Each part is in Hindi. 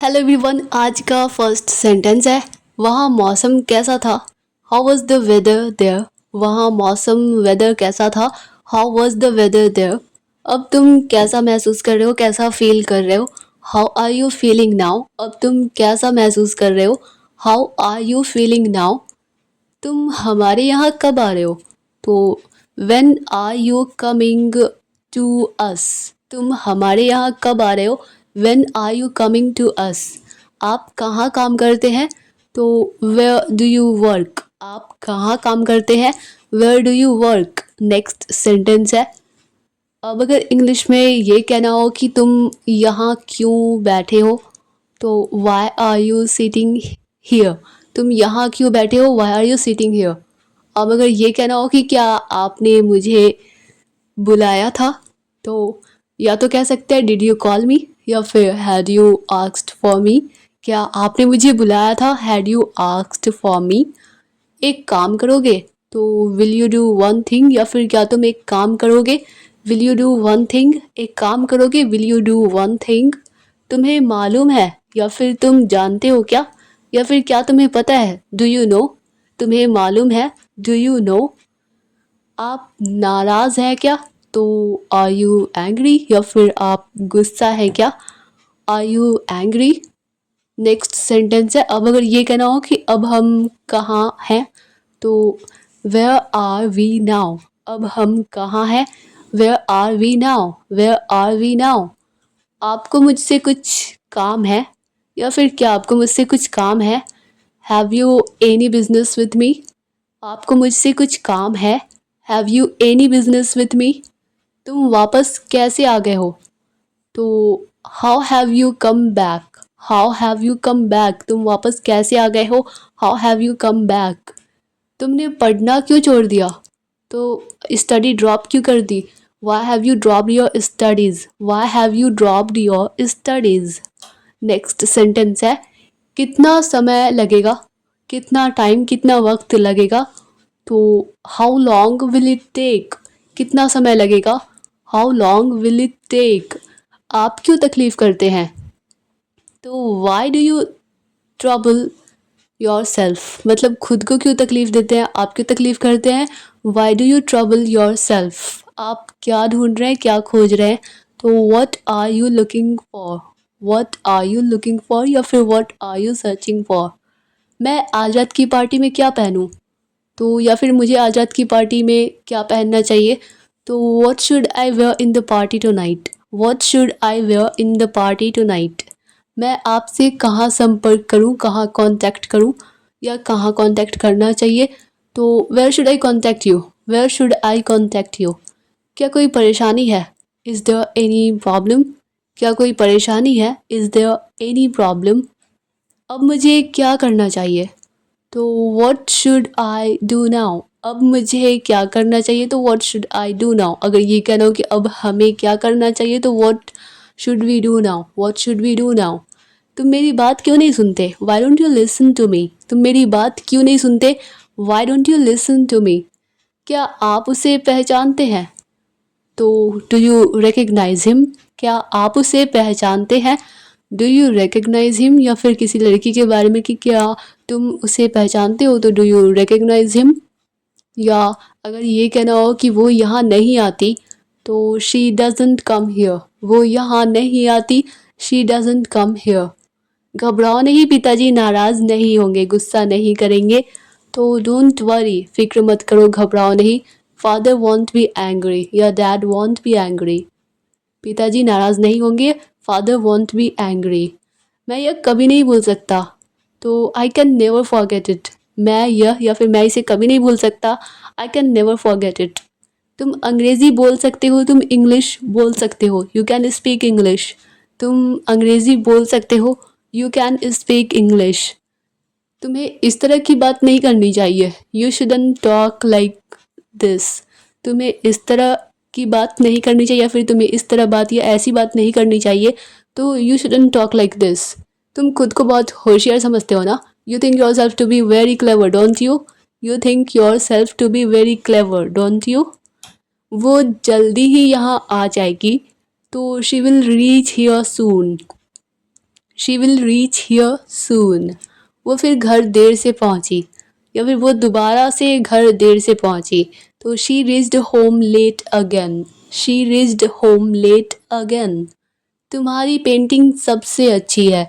Hello everyone. आज का फर्स्ट सेंटेंस है वहाँ मौसम कैसा था। How was the weather there. वहाँ मौसम वेदर कैसा था। How was the weather there. अब तुम कैसा महसूस कर रहे हो, कैसा फील कर रहे हो। How are you feeling now. अब तुम कैसा महसूस कर रहे हो। How are you feeling now. तुम हमारे यहाँ कब आ रहे हो। तो when are you coming to us. तुम हमारे यहाँ कब आ रहे हो। When are you coming to us. आप कहाँ काम करते हैं। तो वेयर डू यू वर्क। आप कहाँ काम करते हैं। Where do you work. Next sentence है। अब अगर इंग्लिश में ये कहना हो कि तुम यहाँ क्यों बैठे हो, तो why are you sitting here. तुम यहाँ क्यों बैठे हो। Why are you sitting here. अब अगर ये कहना हो कि क्या आपने मुझे बुलाया था, तो या तो कह सकते हैं डिड यू कॉल मी, या फिर had you asked for me. क्या आपने मुझे बुलाया था। Had you asked for me. एक काम करोगे, तो will you do one thing, या फिर क्या तुम एक काम करोगे। Will you do one thing. एक काम करोगे। Will you do one thing. तुम्हें मालूम है, या फिर तुम जानते हो क्या, या फिर क्या तुम्हें पता है। Do you know. तुम्हें मालूम है। Do you know. आप नाराज़ हैं क्या, तो आर यू एंग्री, या फिर आप गुस्सा है क्या। Are you angry. Next sentence है। अब अगर ये कहना हो कि अब हम कहाँ हैं, तो वेयर आर वी नाउ। अब हम कहाँ हैं। Where are we now. Where are we now. आपको मुझसे कुछ काम है, या फिर क्या आपको मुझसे कुछ काम है। Have you any business with me. आपको मुझसे कुछ काम है। Have you any business with me. तुम वापस कैसे आ गए हो, तो how have you come back. How have you come back. तुम वापस कैसे आ गए हो। How have you come back. तुमने पढ़ना क्यों छोड़ दिया, तो स्टडी ड्रॉप क्यों कर दी। Why have you dropped your studies. Why have you dropped your studies. Next sentence है। कितना समय लगेगा। कितना टाइम, कितना वक्त लगेगा, तो how long will it take. कितना समय लगेगा। How long will it take. आप क्यों तकलीफ़ करते हैं, तो why do you trouble yourself. मतलब खुद को क्यों तकलीफ़ देते हैं, आप क्यों तकलीफ़ करते हैं। Y do you trouble your self. आप क्या ढूंढ रहे हैं, क्या खोज रहे हैं, तो what are you looking for. What are you looking for, या फिर what are you searching for. मैं आज़ाद की पार्टी में क्या पहनूं, तो या फिर मुझे आज़ाद की पार्टी में क्या पहनना चाहिए, तो what should I wear in the party tonight. What should I wear in the party tonight. मैं आपसे कहाँ संपर्क करूँ, कहाँ कांटेक्ट करूँ, या कहाँ कांटेक्ट करना चाहिए, तो where should I contact you. Where should I contact you. क्या कोई परेशानी है। Is there any problem. क्या कोई परेशानी है। Is there any problem. अब मुझे क्या करना चाहिए, तो what should I do now. अब मुझे क्या करना चाहिए, तो what should I do now. अगर ये कहना हो कि अब हमें क्या करना चाहिए, तो what should we do now. What should we do now. तुम मेरी बात क्यों नहीं सुनते। Why don't you listen to me. तुम मेरी बात क्यों नहीं सुनते। Why don't you listen to me. क्या आप उसे पहचानते हैं, तो डू यू रिकग्नाइज हिम। क्या आप उसे पहचानते हैं। Do you recognise him. या फिर किसी लड़की के बारे में कि क्या तुम उसे पहचानते हो, तो डू यू रिकग्नाइज हिम। या अगर ये कहना हो कि वो यहाँ नहीं आती, तो शी डजंट कम हियर। वो यहाँ नहीं आती। She doesn't come here. घबराओ नहीं, पिताजी नाराज़ नहीं होंगे, गुस्सा नहीं करेंगे, तो डोंट वरी, फिक्र मत करो, घबराओ नहीं। फादर वॉन्ट बी एंग्री, या डैड वॉन्ट बी एंग्री। पिताजी नाराज़ नहीं होंगे। Father want be angry. मैं यह कभी नहीं भूल सकता, तो I can never forget it. मैं यह, या फिर मैं इसे कभी नहीं भूल सकता। I can never forget it. तुम अंग्रेज़ी बोल सकते हो, तुम इंग्लिश बोल सकते हो, यू कैन स्पीक इंग्लिश। तुम अंग्रेज़ी बोल सकते हो, यू कैन स्पीक इंग्लिश। तुम्हें इस तरह की बात नहीं करनी चाहिए। You shouldn't talk like this. तुम्हें इस तरह की बात नहीं करनी चाहिए, या फिर तुम्हें इस तरह बात या ऐसी बात नहीं करनी चाहिए, तो you shouldn't talk like this. तुम खुद को बहुत होशियार समझते हो ना। You think yourself to be very clever, don't you. You think yourself to be very clever, don't you. वो जल्दी ही यहाँ आ जाएगी, तो she will reach here soon. She will reach here soon. वो फिर घर देर से पहुंची, या फिर वो दोबारा से घर देर से पहुंची। तो she reached home late again. She reached home late again. तुम्हारी पेंटिंग सबसे अच्छी है।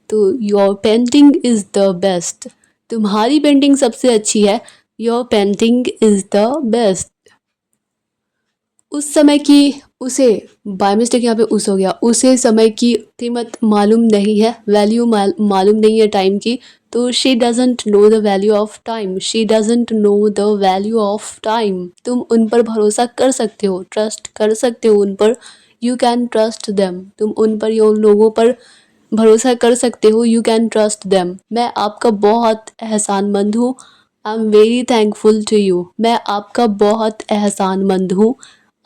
तो your painting is the best. तुम्हारी पेंटिंग सबसे अच्छी है। Your painting is the best. उस समय की, उसे, बाय मिस्टेक यहाँ पे उस हो गया, उसे समय की कीमत मालूम नहीं है, वैल्यू मालूम नहीं है टाइम की। तो she doesn't know the value of time. She doesn't know the value of time. तुम उन पर भरोसा कर सकते हो, ट्रस्ट कर सकते हो उन पर। You can trust them. तुम उन पर या उन लोगों पर भरोसा कर सकते हो। You can trust them. मैं आपका बहुत एहसानमंद हूँ। I am very thankful to you. मैं आपका बहुत एहसानमंद हूँ।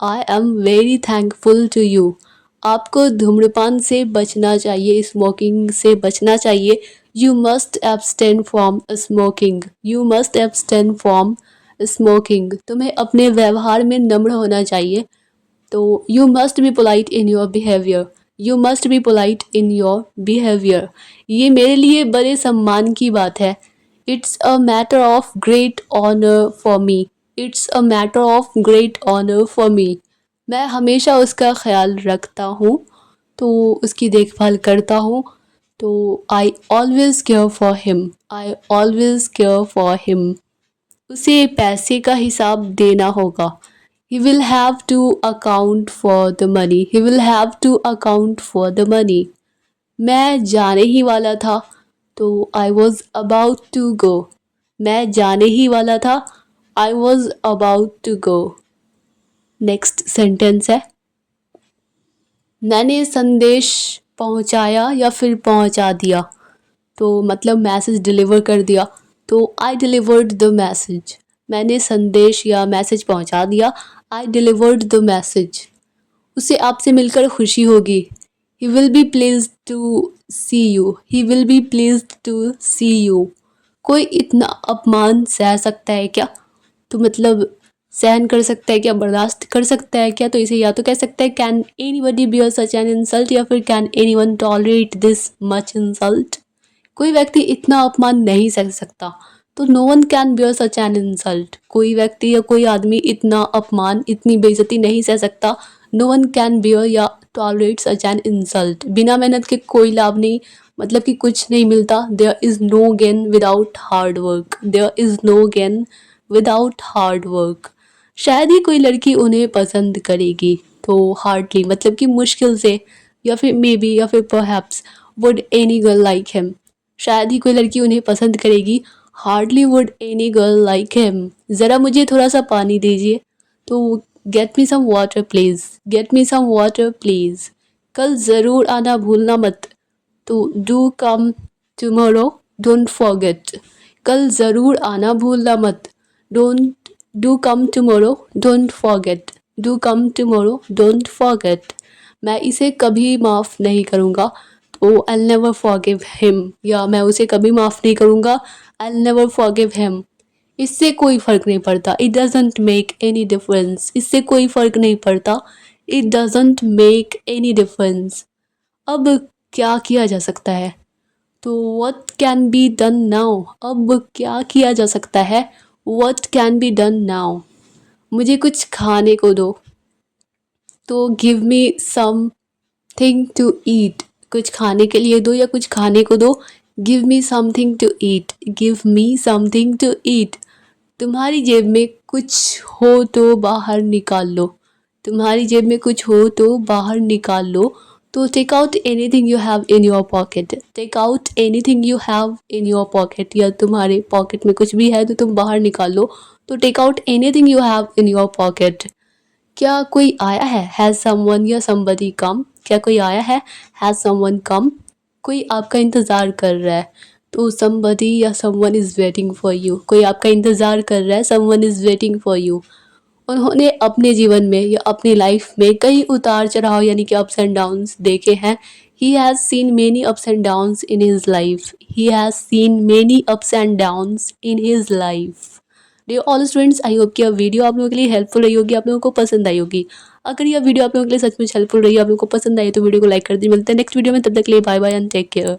I am very thankful to you. आपको धूम्रपान से बचना चाहिए, स्मोकिंग से बचना चाहिए। You must abstain from smoking. You must abstain from smoking. तुम्हें अपने व्यवहार में नम्र होना चाहिए। तो you must be polite in your behaviour. You must be polite in your behaviour. ये मेरे लिए बड़े सम्मान की बात है। It's a matter of great honour for me. It's a matter of great honour for me. मैं हमेशा उसका ख्याल रखता हूँ, तो उसकी देखभाल करता हूँ। तो I always care for him. I always care for him. उसे पैसे का हिसाब देना होगा। He will have to account for the money. He will have to account for the money. मैं जाने ही वाला था, तो I was about to go. मैं जाने ही वाला था, I was about to go. Next sentence है, मैंने संदेश पहुंचाया या फिर पहुंचा दिया। तो मतलब मैसेज डिलीवर कर दिया। तो आई डिलीवर्ड द मैसेज। मैंने संदेश या मैसेज पहुंचा दिया। I delivered the message. उसे आपसे मिलकर खुशी होगी। He will be pleased to see you. He will be pleased to see you. कोई इतना अपमान सह सकता है क्या? तो मतलब सहन कर सकता है क्या, बर्दाश्त कर सकता है क्या? तो इसे या तो कह सकता है can anybody bear such an insult, या फिर can anyone tolerate this much insult. कोई व्यक्ति इतना अपमान नहीं सह सकता। तो no one can bear such an insult. कोई व्यक्ति या कोई आदमी इतना अपमान, इतनी बेइज्जती नहीं सह सकता। नो वन कैन बियर या टॉलरेट सच एन इंसल्ट। बिना मेहनत के कोई लाभ नहीं, मतलब कि कुछ नहीं मिलता। There is no gain without hard work. There is no gain without hard work. शायद ही कोई लड़की उन्हें पसंद करेगी। तो हार्डली मतलब कि मुश्किल से, या फिर मे बी, या फिर perhaps would any girl like him. शायद ही कोई लड़की उन्हें पसंद करेगी। Hardly would any girl like him. ज़रा मुझे थोड़ा सा पानी दीजिए। तो get me some water please. Get me some water please. कल ज़रूर आना भूलना मत। तो do come tomorrow, don't forget. कल ज़रूर आना भूलना मत। Don't do come tomorrow, don't forget. Do come tomorrow, don't forget. मैं इसे कभी माफ़ नहीं करूँगा। तो आई नेवर फॉरगिव हिम, या मैं उसे कभी माफ़ नहीं करूँगा। I never forgive him. इससे कोई फ़र्क नहीं पड़ता। It doesn't make any difference. इससे कोई फ़र्क नहीं पड़ता। It doesn't make any difference. अब क्या किया जा सकता है? तो what can be done now. अब क्या किया जा सकता है? What can be done now. मुझे कुछ खाने को दो। तो give me something to eat. कुछ खाने के लिए दो या कुछ खाने को दो। Give me something to eat. Give me something to eat. तुम्हारी जेब में कुछ हो तो बाहर निकाल लो। तुम्हारी जेब में कुछ हो तो बाहर निकाल लो। तो take out anything you have in your pocket. Take out anything you have in your pocket. या तुम्हारे पॉकेट में कुछ भी है तो तुम बाहर निकाल लो। तो take out anything you have in your pocket. क्या कोई आया है? हैज़ समवन या समबडी कम। क्या कोई आया है? Has someone come. कोई आपका इंतज़ार कर रहा है। तो समबडी या someone is waiting for you. कोई आपका इंतज़ार कर रहा है। Someone is waiting for you. उन्होंने अपने जीवन में या अपनी लाइफ में कई उतार चढ़ाव यानी कि अप्स एंड डाउन्स देखे हैं। He has seen many ups and downs in his life. He has seen many ups and downs in his life. Dear all students, I hope कि यह वीडियो आप लोगों के लिए हेल्पफुल रही होगी, आप लोगों को पसंद आई होगी। अगर यह वीडियो आप लोगों के लिए सच में हेल्पफुल रही, आप लोगों को पसंद आई तो वीडियो को लाइक कर दीजिए। मिलते हैं नेक्स्ट वीडियो में, तब तक के लिए bye bye and take care.